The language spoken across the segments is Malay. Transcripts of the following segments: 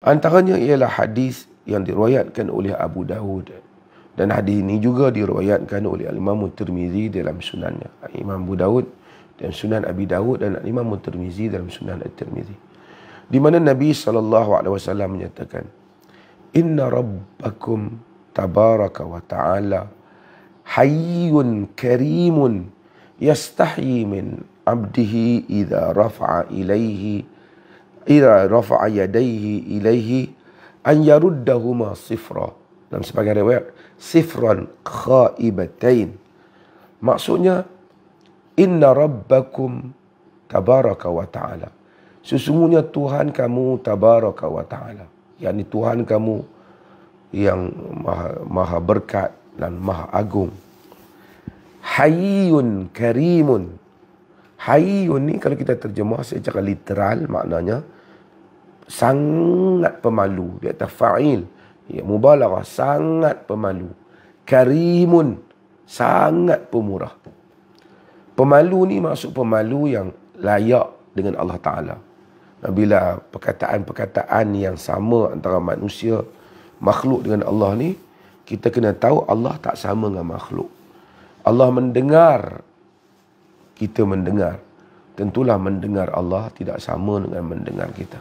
Antaranya ialah hadis yang diriwayatkan oleh Abu Dawud. Dan hadis ini juga diriwayatkan oleh Imam Tirmizi dalam sunannya. Imam Abu Dawud dan Sunan Abi Dawud dan Imam Tirmizi dalam Sunan At-Tirmizi. Di mana Nabi SAW menyatakan, Inna Rabbakum tabaraka wa ta'ala hayyun karimun yastahyi min abdihi idza rafa'a yadayhi ilaihi an yaruddahuma sifra. Dalam sebagian riwayat, sifran khaibatain. Maksudnya, Inna Rabbakum tabaraka wa ta'ala. Sesungguhnya Tuhan kamu tabaraka wa ta'ala. yakni Tuhan kamu yang maha berkat dan maha agung. Hayyun karimun. Hayyun ni kalau kita terjemah secara literal maknanya sangat pemalu. Dia kata fa'il. Ya, mubalaghah, sangat pemalu. Karimun, sangat pemurah. Pemalu ni maksud pemalu yang layak dengan Allah Ta'ala. Bila perkataan-perkataan yang sama antara manusia, makhluk dengan Allah ni, kita kena tahu Allah tak sama dengan makhluk. Allah mendengar, kita mendengar. Tentulah mendengar Allah tidak sama dengan mendengar kita.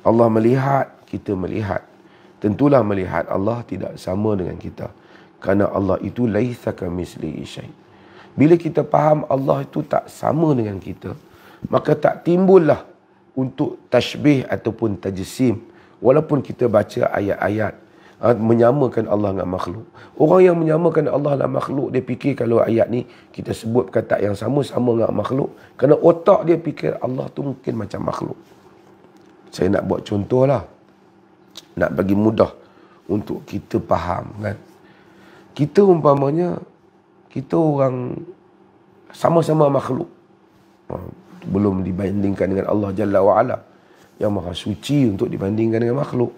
Allah melihat, kita melihat. Tentulah melihat Allah tidak sama dengan kita. Kerana Allah itu laisa kamitslihi syai'. Bila kita faham Allah itu tak sama dengan kita, maka tak timbullah untuk tashbih ataupun tajsim. Walaupun kita baca ayat-ayat menyamakan Allah dengan makhluk. Orang yang menyamakan Allah dengan makhluk, dia fikir kalau ayat ni kita sebut kata yang sama-sama dengan makhluk, kerana otak dia fikir Allah tu mungkin macam makhluk. Saya nak buat contoh lah, nak bagi mudah untuk kita faham kan. Kita umpamanya, kita orang sama-sama makhluk. Belum dibandingkan dengan Allah Jalla wa'ala yang maha suci untuk dibandingkan dengan makhluk.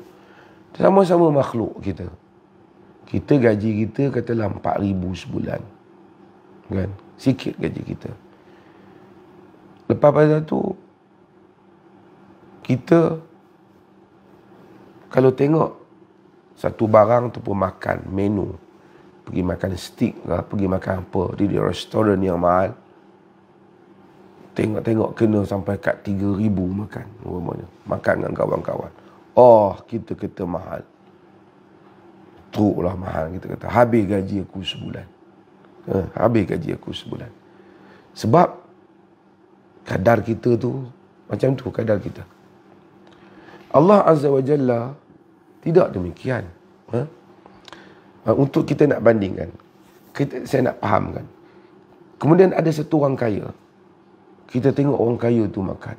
Sama-sama makhluk kita. Kita gaji kita katalah 4,000 sebulan. Kan? Sikit gaji kita. Lepas pada tu, kita kalau tengok satu barang ataupun makan, menu, pergi makan steak lah, pergi makan apa di restoran yang mahal, tengok-tengok kena sampai kat 3,000 makan. Makan dengan kawan-kawan. Oh, kita kata mahal. Teruk lah mahal, kita kata. Habis gaji aku sebulan. Habis gaji aku sebulan. Sebab kadar kita tu, macam tu kadar kita. Allah Azza wa Jalla tidak demikian. Untuk kita nak bandingkan, saya nak fahamkan. Kemudian ada satu orang kaya. Kita tengok orang kaya tu makan.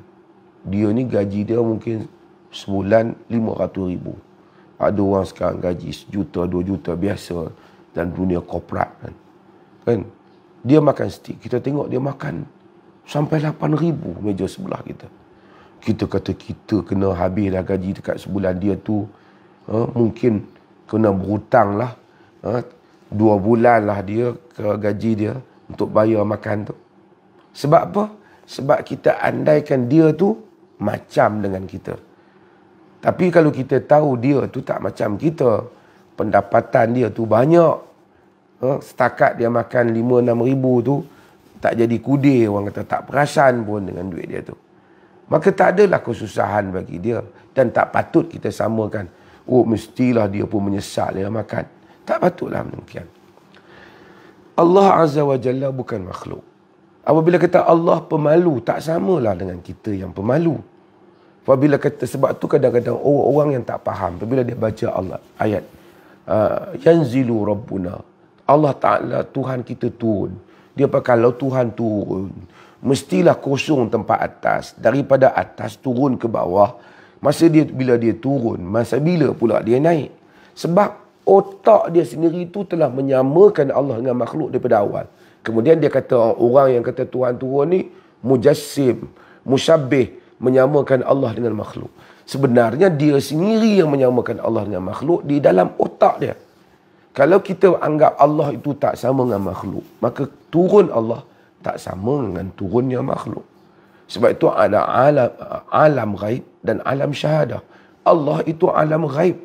Dia ni gaji dia mungkin sebulan 500,000. Ada orang sekarang gaji 1 juta, 2 juta biasa dalam dunia korporat kan. Dia makan steak. Kita tengok dia makan sampai 8,000 meja sebelah kita. Kita kata kita kena habis dah gaji dekat sebulan dia tu. Mungkin kena berhutang lah. 2 bulan lah dia ke gaji dia untuk bayar makan tu. Sebab apa? Sebab kita andaikan dia tu macam dengan kita. Tapi kalau kita tahu dia tu tak macam kita, pendapatan dia tu banyak, setakat dia makan 5-6 ribu tu, tak jadi kudir, orang kata tak perasan pun dengan duit dia tu. Maka tak adalah kesusahan bagi dia. Dan tak patut kita samakan, oh mestilah dia pun menyesal dia makan. Tak patutlah demikian. Allah Azza wa Jalla bukan makhluk. Apabila kata Allah pemalu, tak samalah dengan kita yang pemalu. Apabila kata, sebab tu kadang-kadang orang yang tak faham, apabila dia baca Allah ayat yanzilu rabbuna, Allah Ta'ala Tuhan kita turun. Dia pakai kalau Tuhan turun, mestilah kosong tempat atas, daripada atas turun ke bawah. Bila dia turun, masa bila pula dia naik? Sebab otak dia sendiri itu telah menyamakan Allah dengan makhluk daripada awal. Kemudian dia kata orang yang kata Tuhan turun ni mujassim, musyabbih, menyamakan Allah dengan makhluk. Sebenarnya dia sendiri yang menyamakan Allah dengan makhluk di dalam otak dia. Kalau kita anggap Allah itu tak sama dengan makhluk, maka turun Allah tak sama dengan turunnya makhluk. Sebab itu ada alam ghaib dan alam syahadah. Allah itu alam ghaib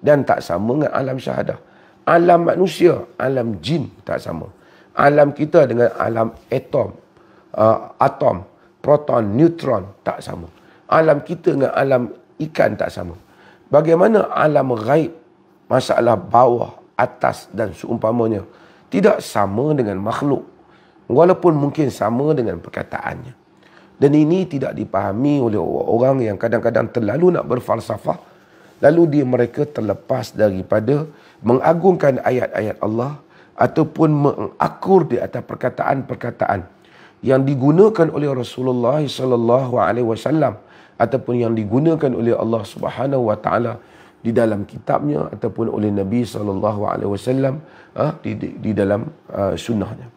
dan tak sama dengan alam syahadah. Alam manusia, alam jin tak sama. Alam kita dengan alam atom, proton, neutron tak sama. Alam kita dengan alam ikan tak sama. Bagaimana alam ghaib, masalah bawah, atas dan seumpamanya, tidak sama dengan makhluk. Walaupun mungkin sama dengan perkataannya. Dan ini tidak dipahami oleh orang yang kadang-kadang terlalu nak berfalsafah. Lalu mereka terlepas daripada mengagungkan ayat-ayat Allah ataupun mengakur di atas perkataan-perkataan yang digunakan oleh Rasulullah sallallahu alaihi wasallam ataupun yang digunakan oleh Allah Subhanahu wa taala di dalam kitabnya ataupun oleh Nabi sallallahu alaihi wasallam di dalam sunnahnya.